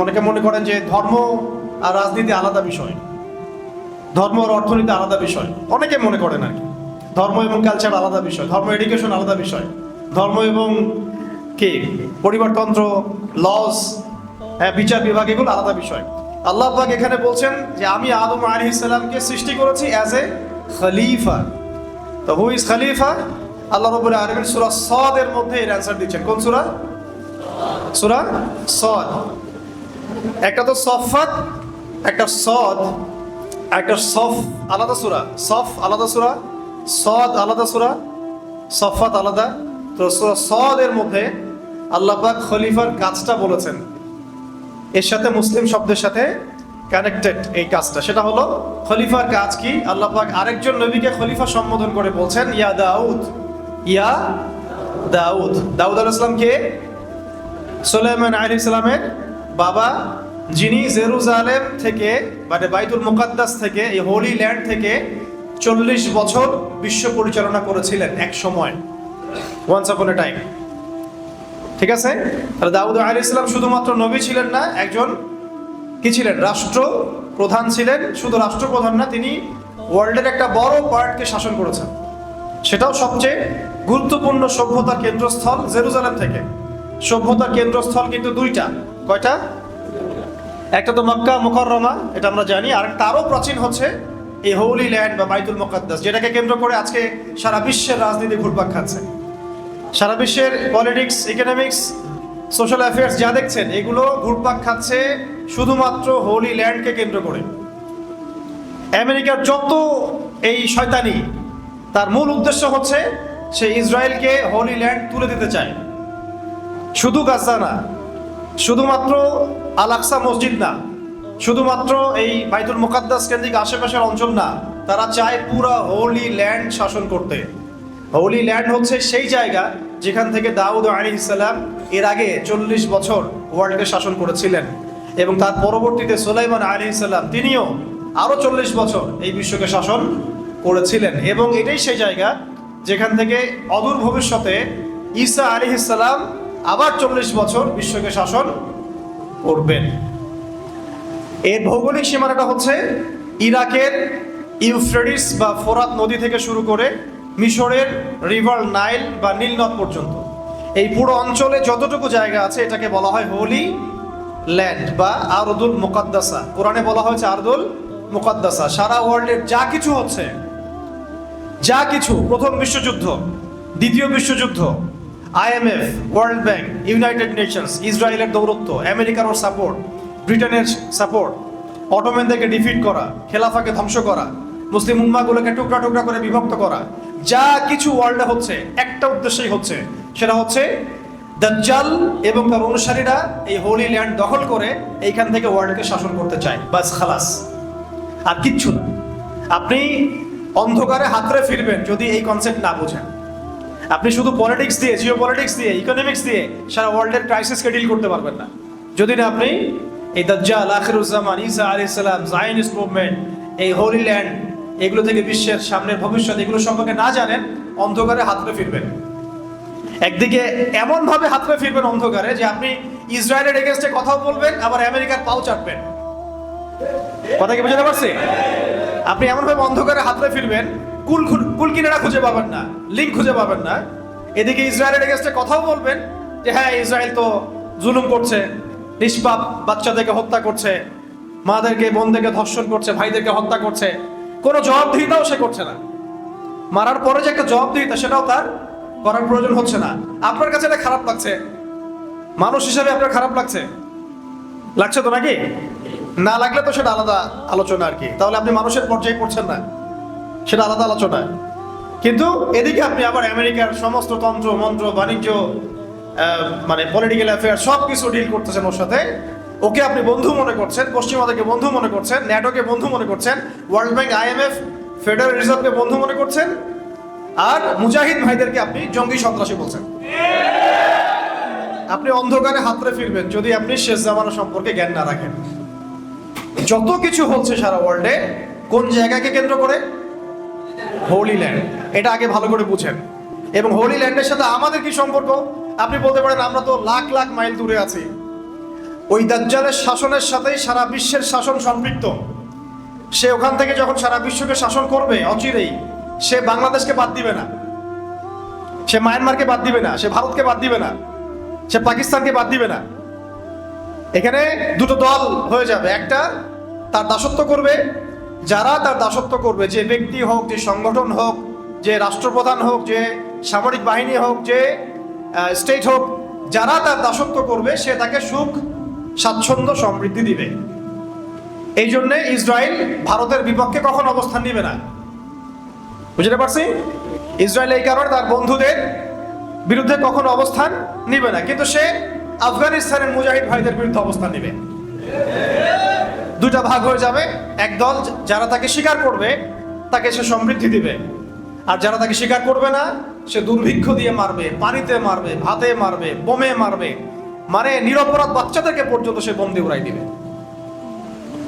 অনেকে মনে করেন যে ধর্ম আর রাজনীতি আলাদা বিষয়, ধর্ম আর অর্থনীতি আলাদা বিষয়। অনেকে মনে করেন আর কি ধর্ম এবং কালচার আলাদা বিষয়, ধর্ম এডুকেশন আলাদা বিষয়, ধর্ম এবং কি পরিবারতন্ত্র, লস, বিচার বিভাগ এগুলো আলাদা বিষয়। আল্লাহ পাক এখানে বলছেন যে আমি আদম আলাইহিস সালামকে সৃষ্টি করেছি অ্যাজ এ খলিফা। তো হু ইজ খলিফা? আল্লাহ রাব্বুল আলামিন সূরা সাদ এর মধ্যে এর অ্যানসার দিচ্ছেন। কোন সূরা? সূরা সাদ। একটা তো সফাত, একটা সদ, একটা সফ আলাদা সূরা, সফ আলাদা সূরা, সদ আলাদা সূরা, সফাত আলাদা। তো সূরা সদ এর মধ্যে আল্লাহ পাক খলিফার কাজটা বলেছেন, এর সাথে মুসলিম শব্দের সাথে কানেক্টেড এই কাজটা। সেটা হলো খলিফার কাজ কি? আল্লাহ পাক আরেকজন নবীকে খলিফা সম্বোধন করে বলছেন ইয়া দাউদ, ইয়া দাউদ। দাউদ আলাইহিস সালাম কে? সুলাইমান আলাইহিস সালামের বাবা, যিনি জেরুজালেম থেকে মানে বাইতুল মুকাদ্দাস থেকে, এই হোলি ল্যান্ড থেকে 40 বছর বিশ্ব পরিচালনা করেছিলেন এক সময়, ওয়ান্স আপন এ টাইম। ঠিক আছে? তাহলে দাউদ আলাইহিস সালাম শুধুমাত্র নবী ছিলেন না, একজন কি ছিলেন? রাষ্ট্র প্রধান ছিলেন। শুধু রাষ্ট্রপ্রধান না, তিনি ওয়ার্ল্ডের একটা বড় পার্টকে শাসন করেছেন, সেটাও সবচেয়ে গুরুত্বপূর্ণ সভ্যতার কেন্দ্রস্থল জেরুজালেম থেকে। সভ্যতার কেন্দ্রস্থল কিন্তু দুইটা। কয়টা? একটা তো মক্কা মুকাররমা, এটা আমরা জানি, আর তারও প্রাচীন হচ্ছে এই হোলি ল্যান্ড বা বাইতুল মুকাদ্দাস, যেটাকে কেন্দ্র করে আজকে সারা বিশ্বের রাজনীতি ঘুরপাক খাচ্ছে। সারা বিশ্বের পলিটিক্স, ইকোনমিক্স, সোশ্যাল অ্যাফেয়ার্স যা দেখছেন এগুলো ঘুরপাক খাচ্ছে শুধুমাত্র হোলি ল্যান্ডকে কেন্দ্র করে। আমেরিকার যত এই শয়তানি, তার মূল উদ্দেশ্য হচ্ছে সে ইসরায়েলকে হোলি ল্যান্ড তুলে দিতে চায়। শুধু গাজা না, শুধুমাত্র আল আকসা মসজিদ না, শুধুমাত্র এই বাইতুল মুকাদ্দাস কেন্দ্রিক আশেপাশের অঞ্চল না, তারা চায় পুরো হোলি ল্যান্ড শাসন করতে। হোলি ল্যান্ড হচ্ছে সেই জায়গা যেখান থেকে দাউদ আলাইহিস সালাম এর আগে 40 বছর ওয়ার্ল্ডকে শাসন করেছিলেন, এবং তার পরবর্তীতে সুলাইমান আলাইহিস সালাম তিনিও আরো 40 বছর এই বিশ্বকে শাসন করেছিলেন। এবং এটাই সেই জায়গা যেখান থেকে অদূর ভবিষ্যতে ঈসা আলাইহিস সালাম আবার 40 বছর বিশ্বকে শাসন করবেন। এর ভৌগোলিক সীমানাটা হচ্ছে ইরাকের ইউফ্রেটিস বা ফোরাত নদী থেকে শুরু করে মিশরের রিভার নাইল বা নীল নদ পর্যন্ত। এই পুরো অঞ্চলে যতটুকু জায়গা আছে এটাকে বলা হয় হোলি ল্যান্ড বা আরদুল মুকাদ্দাসা। কোরআনে বলা হয়েছে আরদুল মুকাদ্দাসা। সারা ওয়ার্ল্ডের যা কিছু হচ্ছে, যা কিছু, প্রথম বিশ্বযুদ্ধ, দ্বিতীয় বিশ্বযুদ্ধ, IMF, world bank, United Nations, ইসরায়েলের দৌরত্ব, আমেরিকার ওর সাপোর্ট, ব্রিটেনের সাপোর্ট, অটোম্যানদেরকে ডিফিট করা, খেলাফাকে ধ্বংস করা, মুসলিম উম্মাগুলোকে টুকরা টুকরা করে বিভক্ত করা, যা কিছু ওয়ার্ল্ডে হচ্ছে একটা উদ্দেশ্যই হচ্ছে, সেটা হচ্ছে দাজ্জাল এবং তার অনুসারীরা এই হোলি ল্যান্ড দখল করে এইখান থেকে ওয়ার্ল্ডকে শাসন করতে চায়। বাস, খালাস, আর কিচ্ছু না। আপনি অন্ধকারে হাতড়ে ফিরবেন যদি এই কনসেপ্ট না বোঝেন। আপনি শুধু পলিটিক্স দিয়ে, জিও পলিটিক্স দিয়ে, ইকোনমিক্স দিয়ে সারা ওয়ার্ল্ডের ক্রাইসিসকে ডিল করতে পারবেন না যদি না আপনি এই দাজ্জাল, আখিরুজ্জামান, ঈসা আলাইহিস সালাম, জায়নিস্ট মুভমেন্ট, এই হোলি ল্যান্ড, এগুলো থেকে বিশ্বের সামনের ভবিষ্যৎ এগুলো সম্পর্কে না জানেন। অন্ধকারে হাতড়ে ফিরবেন। একদিকে এমন ভাবে হাতড়ে ফিরবেন অন্ধকারে যে আপনি ইসরায়েলের এগেইনস্টে কথাও বলবেন, আবার আমেরিকার পাও চাটবেন। কথা কি বুঝতে পারছি? আপনি এমন ভাবে অন্ধকারে হাতড়ে ফিরবেন, কুল কিনারা খুঁজে পাবেন না, লিঙ্ক খুঁজে পাবেন না। এদিকে ইসরায়েলের এগেইনস্টে কথাও বলবেন যে হ্যাঁ, ইসরায়েল তো জুলুম করছে, নিষ্পাপ বাচ্চাদেরকে হত্যা করছে, মাদেরকে, বোনদেরকে ধর্ষণ করছে, ভাইদেরকে হত্যা করছে, কোনো জবাবদিহিতাও সে করছে না। মারার পরে যে একটা জবাবদিহিতা সেটাও তার করার প্রয়োজন হচ্ছে না। আপনার কাছে এটা খারাপ লাগছে, মানুষ হিসাবে আপনার খারাপ লাগছে, লাগছে তো নাকি? না লাগলে তো সেটা আলাদা আলোচনা আর কি, তাহলে আপনি মানুষের পর্যায়ে পড়ছেন না, সেটা আলাদা আলোচনা। কিন্তু এদিকে আপনি আবার আমেরিকার সমস্ত তন্ত্র মন্ত্র, বাণিজ্য, মানে পলিটিক্যাল অ্যাফেয়ার সব কিছু ডিল করতেছেন ওর সাথে। ওকে আপনি বন্ধু মনে করছেন, পশ্চিমাদেরকে বন্ধু মনে করছেন, ন্যাটোকে বন্ধু মনে করছেন, ওয়ার্ল্ড ব্যাংক, IMF, ফেডারেল রিজার্ভকে বন্ধু মনে করছেন, আর মুজাহিদ ভাইদেরকে আপনি জঙ্গি সন্ত্রাসী বলছেন। আপনি অন্ধকারে হাতড়ে ফিরবেন যদি আপনি শেষ জামানা সম্পর্কে জ্ঞান না রাখেন। যত কিছু হচ্ছে সারা ওয়ার্ল্ডে কোন জায়গাকে কেন্দ্র করে? হোলি ল্যান্ড। এটা আগে ভালো করে বুঝেন। এবং হোলি ল্যান্ডের সাথে আমাদের কি সম্পর্ক? আপনি বলতে পারেন আমরা তো লাখ লাখ মাইল দূরে আছি, ওই দাজ্জালের শাসনের সাথেই সারা বিশ্বের শাসন সম্পৃক্ত। সে ওখান থেকে যখন সারা বিশ্বকে শাসন করবে অচিরেই, সে বাংলাদেশকে বাদ দিবে না, সে মায়ানমারকে বাদ দিবে না, সে ভারতকে বাদ দিবে না, সে পাকিস্তানকে বাদ দিবে না। এখানে দুটো দল হয়ে যাবে, একটা তার দাসত্ব করবে, যারা তার দাসত্ব করবে, যে ব্যক্তি হোক, যে সংগঠন হোক, যে রাষ্ট্রপ্রধান হোক, যে সামরিক বাহিনী হোক, যে স্টেট হোক, যারা তার দাসত্ব করবে সে তাকে সুখ, স্বাচ্ছন্দ্য, সমৃদ্ধি দিবে। এই জন্যে ইসরায়েল ভারতের বিপক্ষে কখন অবস্থান নিবে না, বুঝতে পারছি? ইসরায়েল এই কারণে তার বন্ধুদের বিরুদ্ধে কখনো অবস্থান নিবে না, কিন্তু সে আফগানিস্তানের মুজাহিদ ভাইদের বিরুদ্ধে অবস্থান নিবে। দুটা ভাগ হয়ে যাবে, এক দল যারা তাকে স্বীকার করবে তাকে সে সমৃদ্ধি দিবে, আর যারা তাকে স্বীকার করবে না সে দুর্ভিক্ষ দিয়ে মারবে, পানিতে মারবে, ভাতে মারবে, বোমে মারবে, মানে নিরপরাধ বাচ্চাদেরকে পর্যন্ত সে বোম দিয়ে উড়াই দিবে।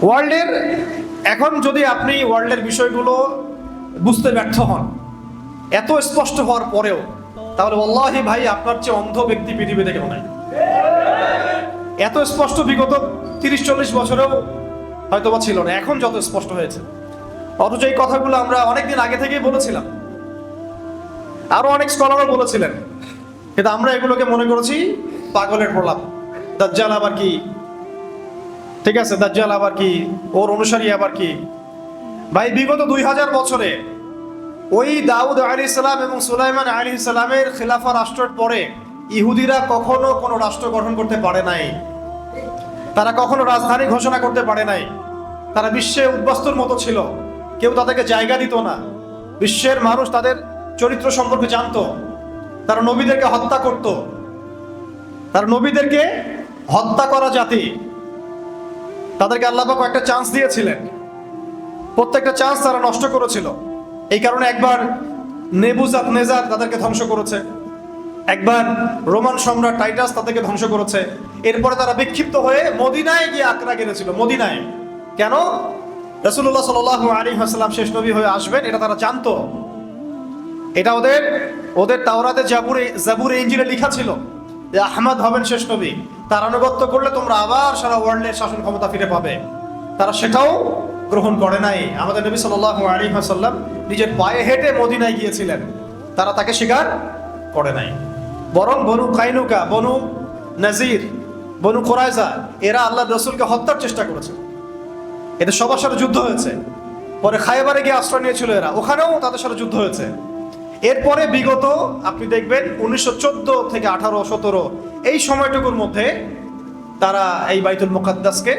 ওয়ার্ল্ডের এখন যদি আপনি ওয়ার্ল্ডের বিষয়গুলো বুঝতে ব্যর্থ হন এত স্পষ্ট হওয়ার পরেও, তাহলে আল্লাহি ভাই আপনার চেয়ে অন্ধ ব্যক্তি পৃথিবীতে কেউ নাই। এত স্পষ্ট বিগত 30-40 বছরেও হয়তোবা ছিল না, এখন যত স্পষ্ট হয়েছে। অথচ এই কথাগুলো আমরা অনেকদিন আগে থেকেই বলেছিলাম, আরো অনেক স্কলারও বলেছিলেন, কিন্তু আমরা এগুলোকে মনে করেছি পাগলের প্রলাপ। দাজ্জাল আবার কি, ঠিক আছে, দাজ্জাল আবার কি, ওর অনুসারী আবার কি। ভাই বিগত 2000 বছরে ওই দাউদ আলাইহিস সালাম এবং সুলাইমান আলাইহিস সালামের খিলাফা রাষ্ট্রের পরে ইহুদিরা কখনো কোনো রাষ্ট্র গঠন করতে পারে নাই, তারা কখনো রাজধানী ঘোষণা করতে পারে নাই, তারা বিশ্বে উদ্বাস্তুর মতো ছিল, কেউ তাদেরকে জায়গা দিত না, বিশ্বের মানুষ তাদের চরিত্র সম্পর্কে জানতো, তারা নবীদেরকে হত্যা করত, তারা নবীদেরকে হত্যা করা জাতি, তাদেরকে আল্লাহ পাক একটা চান্স দিয়েছিলেন, প্রত্যেকটা চান্স তারা নষ্ট করেছিল। এই কারণে একবার নেবুজাদনেজার তাদেরকে ধ্বংস করেছে, একবার রোমান সম্রাট টাইটাস তাদেরকে ধ্বংস করেছে। এরপরে তারা বিক্ষিপ্ত হয়ে মদিনায় গিয়ে আক্রা গেছিল। মদিনায় কেন? রাসূলুল্লাহ সাল্লাল্লাহু আলাইহি ওয়াসাল্লাম শেষ নবী হয়ে আসবেন এটা তারা জানতো, এটা ওদের তাওরাতে জাবুরে ইনজিলে লেখা ছিল যে আহমদ হবেন শেষ নবী, তার আনুগত্য করলে তোমরা আবার সারা ওয়ার্ল্ডের শাসন ক্ষমতা ফিরে পাবে। তারা সেটাও গ্রহণ করে নাই। আমাদের নবী সাল্লাল্লাহু আলাইহি ওয়াসাল্লাম নিজের পায়ে হেঁটে মদিনায় গিয়েছিলেন, তারা তাকে স্বীকার করে নাই। বরং বনু কাইনুকা, বনু নাজির, বনু কুরাইজা এরা আল্লাহর রাসূলকে হত্যার চেষ্টা করেছে, এদের সবার সাথে যুদ্ধ হয়েছে। পরে খায়বারে গিয়ে আশ্রয় নিয়েছিল এরা, ওখানেও তাদের সাথে যুদ্ধ হয়েছে। এরপরে বিগত আপনি দেখবেন 1914 থেকে 18-17 এই সময়টুকুর মধ্যে তারা এই বাইতুল মুকাদ্দাসকে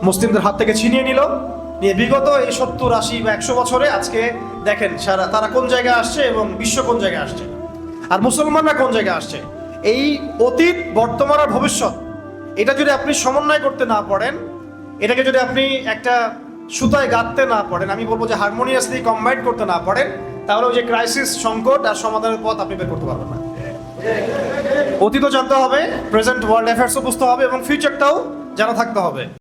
মুসলিমদের হাত থেকে ছিনিয়ে নিয়ে বিগত এই 70-80 বা 100 বছরে আজকে দেখেন সারা তারা কোন জায়গায় আসছে এবং বিশ্ব কোন জায়গায় আসছে, আর মুসলমানরা কোন জায়গায় আসছে। এই অতীত, বর্তমান আর ভবিষ্যৎ, এটা যদি আপনি সমন্বয় করতে না পারেন, এটাকে যদি আপনি একটা সুতায় গাঁথতে না পারেন, আমি বলবো যে হারমোনিয়াসলি কম্বাইন করতে না পারেন, তাহলে ওই যে ক্রাইসিস, সংকট আর সমাধানের পথ আপনি বের করতে পারবেন না। অতীতও জানতে হবে, প্রেজেন্ট ওয়ার্ল্ড অ্যাফেয়ার্সও বুঝতে হবে এবং ফিউচারটাও জানা থাকতে হবে।